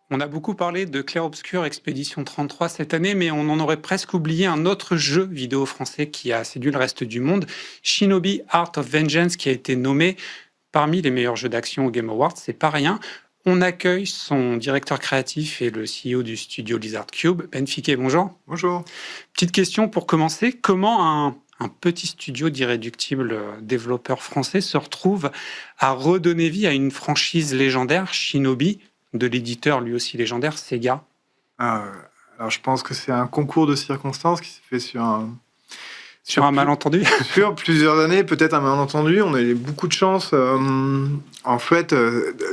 On a beaucoup parlé de Clair Obscur Expédition 33 cette année, mais on en aurait presque oublié un autre jeu vidéo français qui a séduit le reste du monde, Shinobi Art of Vengeance, qui a été nommé parmi les meilleurs jeux d'action au Game Awards. C'est pas rien. On accueille son directeur créatif et le CEO du studio Lizard Cube, Ben Fiquet. Bonjour. Bonjour. Petite question pour commencer. Comment un petit studio d'irréductibles développeurs français se retrouve à redonner vie à une franchise légendaire, Shinobi, de l'éditeur lui aussi légendaire, Sega? Alors je pense que c'est un concours de circonstances qui s'est fait sur un malentendu. Sur plusieurs années, peut-être un malentendu. On a eu beaucoup de chance. En fait,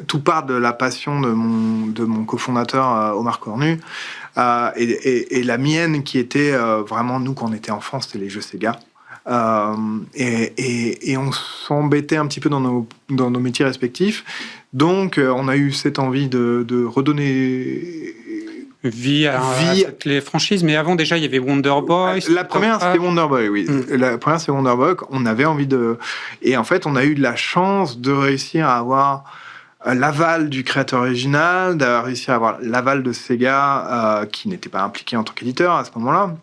tout part de la passion de mon cofondateur Omar Cornu et la mienne qui était vraiment, nous, quand on était enfants, c'était les jeux Sega. Et on s'embêtait un petit peu dans nos métiers respectifs. Donc, on a eu cette envie de redonner vie à les franchises. Mais avant, déjà, il y avait Wonder Boy. La première, c'était Wonder Boy, oui. La première, c'est Wonder Boy. On avait envie de... Et en fait, on a eu de la chance de réussir à avoir l'aval du créateur original, d'avoir réussi à avoir l'aval de Sega, qui n'était pas impliqué en tant qu'éditeur à ce moment-là.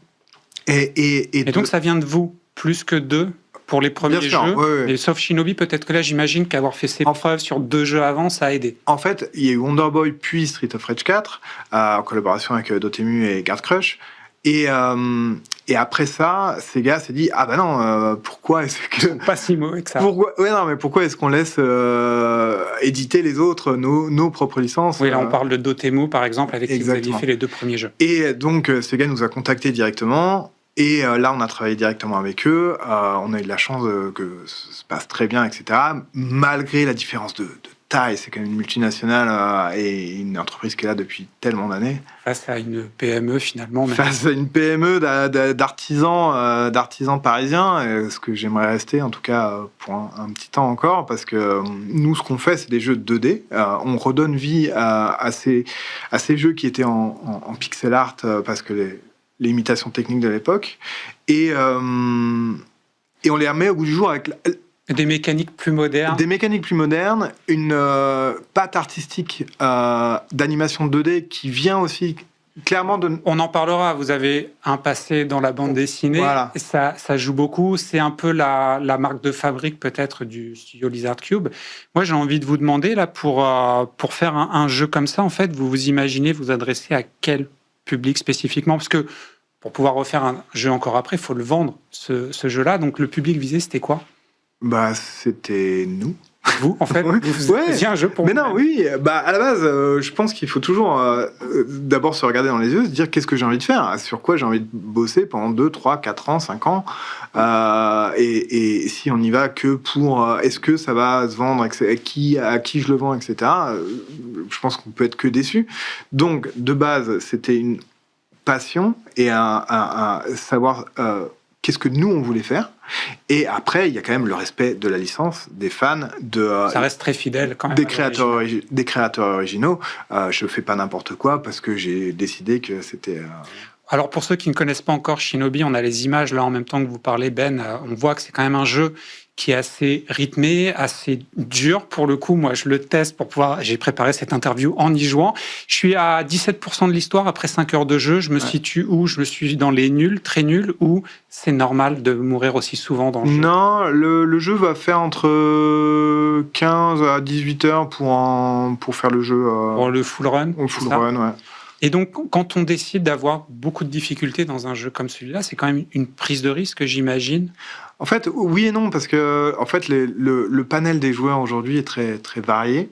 Et donc, ça vient de vous, plus que d'eux, pour les premiers jeux. Oui. Et sauf Shinobi, peut-être que là, j'imagine qu'avoir fait ses preuves sur 2 jeux avant, ça a aidé. En fait, il y a eu Wonder Boy puis Street of Rage 4, en collaboration avec Dotemu et Guard Crush. Et après ça, Sega s'est dit ah bah non, pourquoi est-ce que pas si mauvais que ça. Pourquoi est-ce qu'on laisse éditer les autres nos propres licences? Oui, là on parle de Dotemu par exemple, avec qui vous aviez fait les 2 premiers jeux. Et donc Sega nous a contactés directement. Et là, on a travaillé directement avec eux. On a eu de la chance que ça se passe très bien, etc. Malgré la différence de taille, c'est quand même une multinationale et une entreprise qui est là depuis tellement d'années. Face à une PME finalement. Face à une PME d'artisans parisiens, ce que j'aimerais rester en tout cas pour un petit temps encore, parce que nous, ce qu'on fait, c'est des jeux 2D. On redonne vie à ces jeux qui étaient en pixel art parce que l'imitation technique de l'époque, et on les remet au goût du jour avec des mécaniques plus modernes. Des mécaniques plus modernes, une patte artistique d'animation 2D qui vient aussi clairement de... On en parlera, vous avez un passé dans la bande dessinée, voilà. Ça joue beaucoup, c'est un peu la marque de fabrique peut-être du studio Lizard Cube. Moi j'ai envie de vous demander, là, pour faire un jeu comme ça, en fait, vous vous imaginez vous adresser à quel public spécifiquement? Parce que pour pouvoir refaire un jeu encore après, il faut le vendre, ce jeu-là. Donc le public visé, c'était quoi? Bah, c'était nous. Vous, en fait, vous faisiez un jeu pour vous. Mais non, oui, à la base, je pense qu'il faut toujours d'abord se regarder dans les yeux, se dire qu'est-ce que j'ai envie de faire, sur quoi j'ai envie de bosser pendant 2, 3, 4 ans, 5 ans, et si on y va que pour est-ce que ça va se vendre, à qui je le vends, etc. Je pense qu'on peut être que déçu. Donc, de base, c'était une passion et un savoir qu'est-ce que nous on voulait faire, et après il y a quand même le respect de la licence, des fans, ça reste très fidèle quand même, des créateurs originaux. Je fais pas n'importe quoi parce que j'ai décidé que c'était Alors pour ceux qui ne connaissent pas encore Shinobi, on a les images là en même temps que vous parlez, Ben. On voit que c'est quand même un jeu qui est assez rythmé, assez dur. Pour le coup, moi, je le teste pour pouvoir... J'ai préparé cette interview en y jouant. Je suis à 17% de l'histoire après 5 heures de jeu. Je me situe où? Je me suis dans les nuls, très nuls, ou c'est normal de mourir aussi souvent dans le jeu? Non, le jeu va faire entre 15 à 18 heures pour faire le jeu. Pour le full run? Au full run, ouais. Et donc, quand on décide d'avoir beaucoup de difficultés dans un jeu comme celui-là, c'est quand même une prise de risque, j'imagine. En fait, oui et non, parce que en fait, le panel des joueurs aujourd'hui est très, très varié.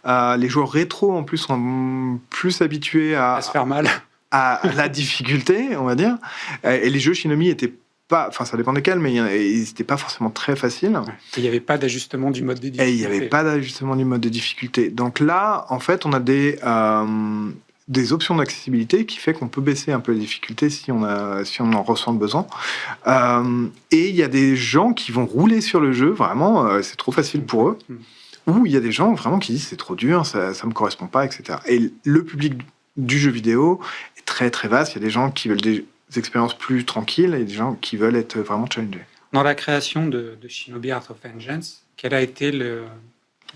Les joueurs rétro, en plus, sont plus habitués à se faire mal. À la difficulté, on va dire. Et les jeux Shinobi étaient pas... Enfin, ça dépend desquels, mais ils n'étaient pas forcément très faciles. Il n'y avait pas d'ajustement du mode de difficulté. Et il n'y avait pas d'ajustement du mode de difficulté. Donc là, en fait, on a des options d'accessibilité qui fait qu'on peut baisser un peu les difficultés si on en ressent le besoin. Et il y a des gens qui vont rouler sur le jeu, vraiment, c'est trop facile pour eux. Ou il y a des gens vraiment qui disent c'est trop dur, ça me correspond pas, etc. Et le public du jeu vidéo est très très vaste. Il y a des gens qui veulent des expériences plus tranquilles et des gens qui veulent être vraiment challengés. Dans la création de Shinobi Art of Vengeance, quel a été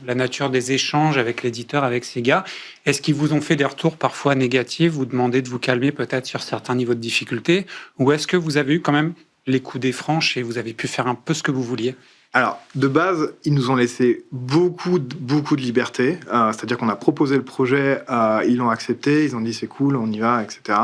la nature des échanges avec l'éditeur, avec ces gars. Est-ce qu'ils vous ont fait des retours parfois négatifs, vous demander de vous calmer peut-être sur certains niveaux de difficulté, ou est-ce que vous avez eu quand même les coups des franches et vous avez pu faire un peu ce que vous vouliez? Alors, de base, ils nous ont laissé beaucoup de liberté. C'est-à-dire qu'on a proposé le projet, ils l'ont accepté, ils ont dit c'est cool, on y va, etc.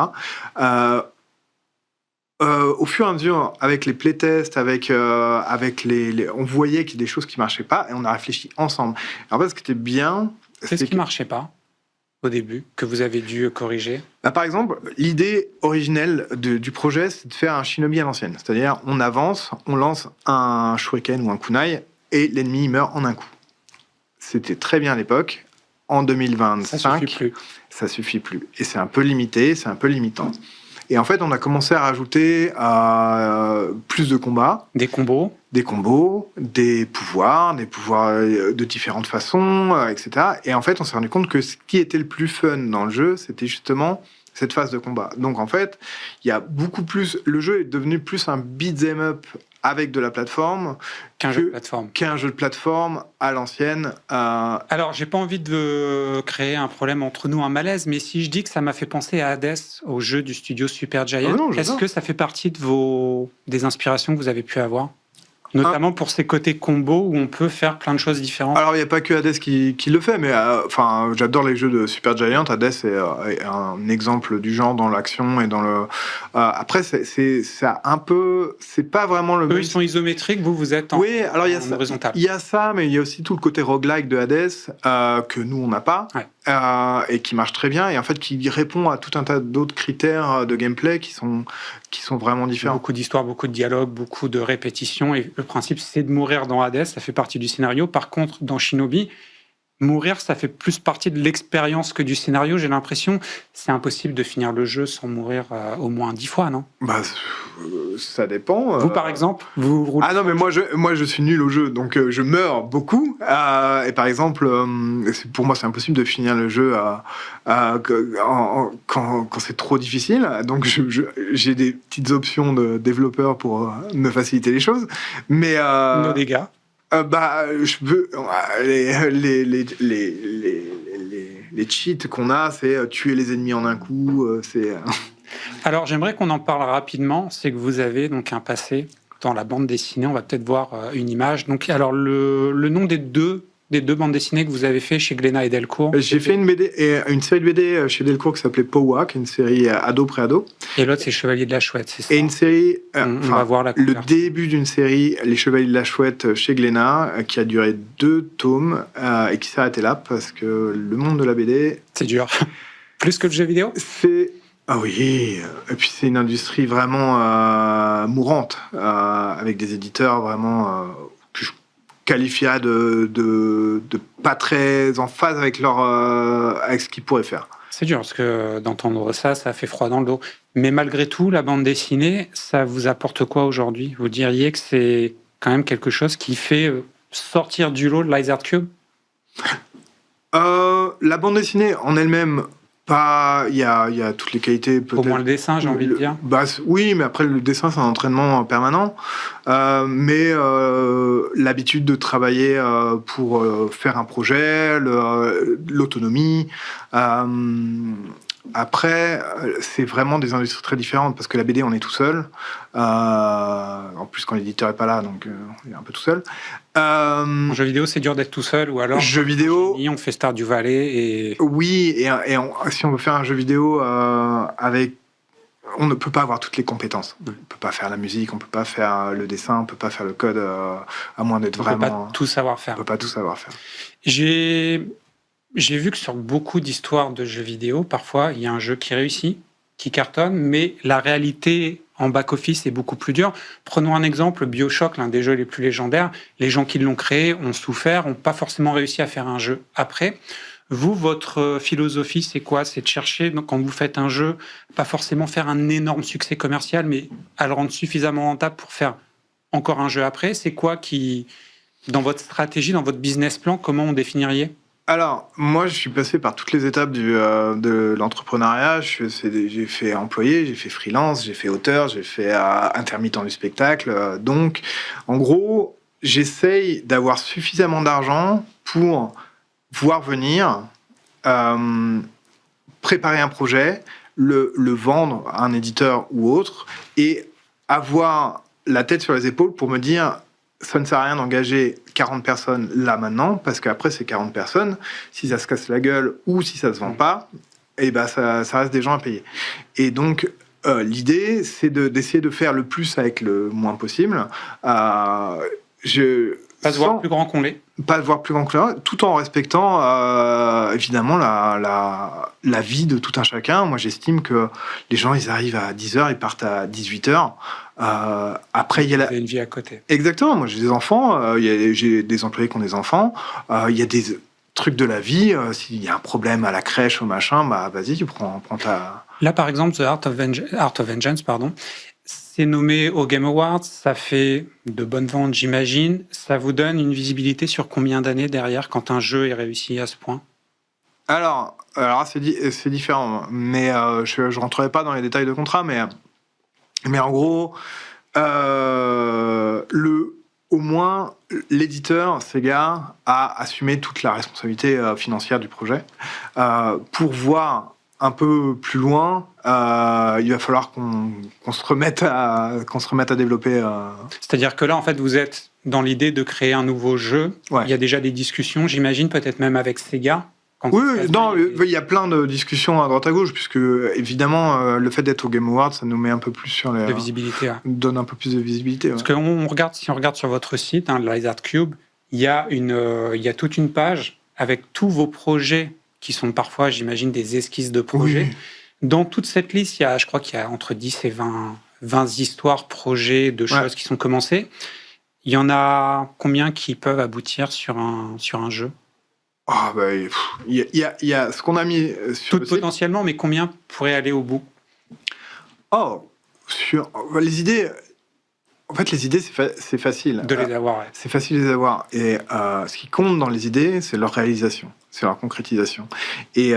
Au fur et à mesure, avec les playtests, avec on voyait qu'il y a des choses qui marchaient pas et on a réfléchi ensemble. En fait, ce qui était bien, Qu'est-ce qui marchait pas au début, que vous avez dû corriger? Par exemple, l'idée originelle du projet, c'est de faire un shinobi à l'ancienne. C'est-à-dire, on avance, on lance un shuriken ou un kunai et l'ennemi meurt en un coup. C'était très bien à l'époque. En 2025, ça suffit plus. Et c'est un peu limité, c'est un peu limitant. Et en fait, on a commencé à rajouter plus de combats. Des combos, des pouvoirs de différentes façons, etc. Et en fait, on s'est rendu compte que ce qui était le plus fun dans le jeu, c'était justement cette phase de combat. Donc en fait, il y a beaucoup plus. Le jeu est devenu plus un beat'em up avec de la plateforme qu'un jeu de plateforme à l'ancienne. Alors, j'ai pas envie de créer un problème entre nous, un malaise, mais si je dis que ça m'a fait penser à Hades, au jeu du studio Supergiant, est-ce que ça fait partie des inspirations que vous avez pu avoir? Notamment pour ces côtés combos où on peut faire plein de choses différentes. Alors, il n'y a pas que Hades qui le fait, mais j'adore les jeux de Supergiant. Hades est un exemple du genre dans l'action et dans le. Après, c'est un peu. C'est pas vraiment le. Eux, ils sont isométriques, vous êtes en, oui, alors en horizontal. Il y a ça, mais il y a aussi tout le côté roguelike de Hades que nous, on n'a pas. Ouais. Et qui marche très bien, et en fait qui répond à tout un tas d'autres critères de gameplay qui sont vraiment différents. Beaucoup d'histoires, beaucoup de dialogues, beaucoup de répétitions, et le principe c'est de mourir dans Hades, ça fait partie du scénario. Par contre, dans Shinobi, mourir, ça fait plus partie de l'expérience que du scénario, j'ai l'impression. C'est impossible de finir le jeu sans mourir au moins 10 fois, non? Ça dépend. Vous, par exemple, vous roulez... Ah non, mais moi je suis nul au jeu, donc je meurs beaucoup. Et par exemple, pour moi, c'est impossible de finir le jeu quand c'est trop difficile. Donc j'ai des petites options de développeur pour me faciliter les choses. Mais nos dégâts. Je peux les cheats qu'on a, c'est tuer les ennemis en un coup. Alors j'aimerais qu'on en parle rapidement. C'est que vous avez donc un passé dans la bande dessinée. On va peut-être voir une image. Donc alors le nom des deux bandes dessinées que vous avez fait chez Glénat et Delcourt. J'ai fait une série de BD chez Delcourt qui s'appelait Powa, qui est une série ado-pré-ado. Et l'autre, c'est Chevalier de la Chouette, c'est ça? Et une série, on va voir le début d'une série, Les Chevaliers de la Chouette chez Glénat, qui a duré 2 tomes et qui s'est arrêté là parce que le monde de la BD... C'est dur. Plus que le jeu vidéo? Ah oui, et puis c'est une industrie vraiment mourante, avec des éditeurs vraiment... que je qualifierais de pas très en phase avec avec ce qu'ils pourraient faire. C'est dur, parce que d'entendre ça fait froid dans le dos. Mais malgré tout, la bande dessinée, ça vous apporte quoi aujourd'hui? Vous diriez que c'est quand même quelque chose qui fait sortir du lot de Lizard Cube? La bande dessinée en elle-même, pas. Il y a toutes les qualités. Au moins le dessin, j'ai envie de dire. Oui, mais après le dessin, c'est un entraînement permanent. Mais l'habitude de travailler pour faire un projet, l'autonomie. Après, c'est vraiment des industries très différentes parce que la BD, on est tout seul. En plus, quand l'éditeur est pas là, donc on est un peu tout seul. En jeu vidéo, c'est dur d'être tout seul, ou alors jeu vidéo, on fait Stardew Valley et... Oui, si on veut faire un jeu vidéo on ne peut pas avoir toutes les compétences. On ne peut pas faire la musique, on ne peut pas faire le dessin, on ne peut pas faire le code, à moins d'être vraiment... On ne peut pas tout savoir faire. On peut pas tout savoir faire. J'ai vu que sur beaucoup d'histoires de jeux vidéo, parfois, il y a un jeu qui réussit, qui cartonne, mais la réalité en back-office est beaucoup plus dure. Prenons un exemple, BioShock, l'un des jeux les plus légendaires. Les gens qui l'ont créé ont souffert, n'ont pas forcément réussi à faire un jeu après. Vous, votre philosophie, c'est quoi? C'est de chercher, donc, quand vous faites un jeu, pas forcément faire un énorme succès commercial, mais à le rendre suffisamment rentable pour faire encore un jeu après. C'est quoi qui, dans votre stratégie, dans votre business plan, comment on définirait? Alors, moi, je suis passé par toutes les étapes de l'entrepreneuriat. J'ai fait employé, j'ai fait freelance, j'ai fait auteur, j'ai fait intermittent du spectacle. Donc, en gros, j'essaye d'avoir suffisamment d'argent pour voir venir, préparer un projet, le vendre à un éditeur ou autre, et avoir la tête sur les épaules pour me dire ça ne sert à rien d'engager 40 personnes là maintenant, parce qu'après ces 40 personnes, si ça se casse la gueule ou si ça se vend pas, et ben ça reste des gens à payer. Et donc l'idée, c'est d'essayer de faire le plus avec le moins possible. Pas de voir plus grand qu'on l'est. Pas de voir plus grand que là, tout en respectant évidemment la vie de tout un chacun. Moi, j'estime que les gens, ils arrivent à 10h, ils partent à 18h. Après, il y a Vous avez une vie à côté. Exactement. Moi, j'ai des enfants, j'ai des employés qui ont des enfants. Il y a des trucs de la vie. S'il y a un problème à la crèche ou machin, bah vas-y, tu prends ta... Là, par exemple, The Art of Vengeance, c'est nommé aux Game Awards, ça fait de bonnes ventes, j'imagine. Ça vous donne une visibilité sur combien d'années derrière quand un jeu est réussi à ce point? Alors c'est différent, mais je ne rentrerai pas dans les détails de contrat, mais en gros, au moins, l'éditeur, Sega, a assumé toute la responsabilité financière du projet. Pour voir un peu plus loin, il va falloir qu'on se remette à développer. C'est-à-dire que là, en fait, vous êtes dans l'idée de créer un nouveau jeu. Ouais. Il y a déjà des discussions, j'imagine, peut-être même avec Sega. Oui, il y a plein de discussions à droite à gauche, puisque évidemment, le fait d'être au Game Awards, ça nous met un peu plus sur les... De visibilité. Ouais. Donne un peu plus de visibilité. Ouais. Parce si on regarde sur votre site, Lizard Cube, il y a toute une page avec tous vos projets qui sont parfois, j'imagine, des esquisses de projets. Oui. Dans toute cette liste, je crois qu'il y a entre 10 et 20 histoires, projets, de choses qui sont commencées. Il y en a combien qui peuvent aboutir sur un jeu? Il y a ce qu'on a mis sur Toutes potentiellement, mais combien pourraient aller au bout? Sur les idées... En fait, les idées, c'est facile. De les avoir, ouais. C'est facile de les avoir. Et ce qui compte dans les idées, c'est leur réalisation, c'est leur concrétisation. Et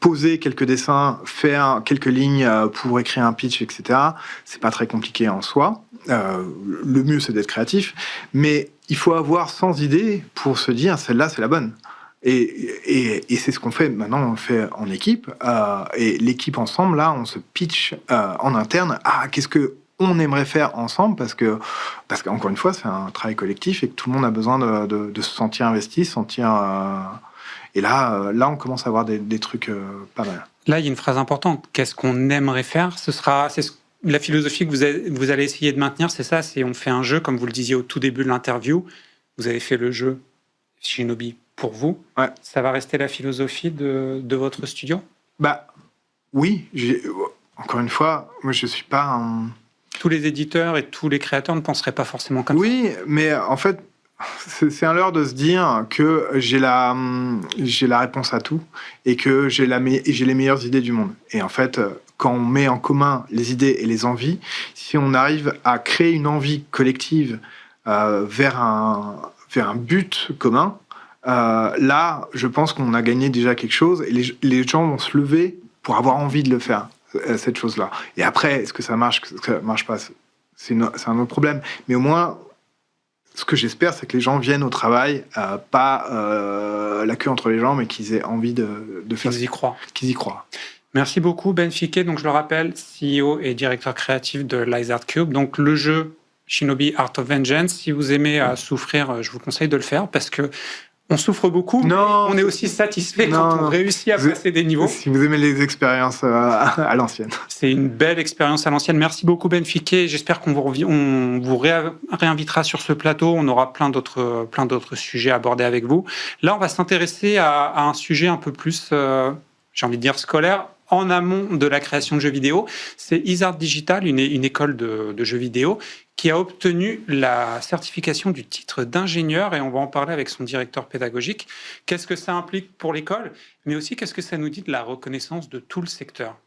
poser quelques dessins, faire quelques lignes pour écrire un pitch, etc., c'est pas très compliqué en soi. Le mieux, c'est d'être créatif. Mais il faut avoir 100 idées pour se dire, celle-là, c'est la bonne. Et c'est ce qu'on fait maintenant, on le fait en équipe. Et l'équipe ensemble, là, on se pitch en interne. Qu'est-ce que on aimerait faire ensemble, parce qu'encore une fois, c'est un travail collectif et que tout le monde a besoin de se sentir investi, et là, on commence à avoir des trucs pas mal. Là, il y a une phrase importante. Qu'est-ce qu'on aimerait faire? C'est la philosophie que vous allez essayer de maintenir, c'est ça, c'est on fait un jeu, comme vous le disiez au tout début de l'interview. Vous avez fait le jeu Shinobi pour vous. Ouais. Ça va rester la philosophie de votre studio? Oui. Encore une fois, moi, je suis pas un... Tous les éditeurs et tous les créateurs ne penseraient pas forcément comme ça. Oui, mais en fait, c'est un leurre de se dire que j'ai la réponse à tout et que j'ai les meilleures idées du monde. Et en fait, quand on met en commun les idées et les envies, si on arrive à créer une envie collective vers un but commun, là, je pense qu'on a gagné déjà quelque chose et les gens vont se lever pour avoir envie de le faire, cette chose-là. Et après, est-ce que ça marche, que ça marche pas, c'est un autre problème. Mais au moins, ce que j'espère, c'est que les gens viennent au travail, pas la queue entre les jambes, mais qu'ils aient envie de faire... Qu'ils y croient. Merci beaucoup, Ben Fiquet. Donc, je le rappelle, CEO et directeur créatif de Lizard Cube. Donc, le jeu Shinobi Art of Vengeance, si vous aimez souffrir, je vous conseille de le faire parce que on souffre beaucoup, mais on est aussi satisfait quand on réussit à passer des niveaux. Si vous aimez les expériences à l'ancienne. C'est une belle expérience à l'ancienne. Merci beaucoup, Ben Fiquet. J'espère qu'on vous réinvitera sur ce plateau. On aura plein d'autres sujets à aborder avec vous. Là, on va s'intéresser à un sujet un peu plus, j'ai envie de dire, scolaire, en amont de la création de jeux vidéo. C'est Isart Digital, une école de jeux vidéo, qui a obtenu la certification du titre d'ingénieur, et on va en parler avec son directeur pédagogique. Qu'est-ce que ça implique pour l'école, mais aussi qu'est-ce que ça nous dit de la reconnaissance de tout le secteur?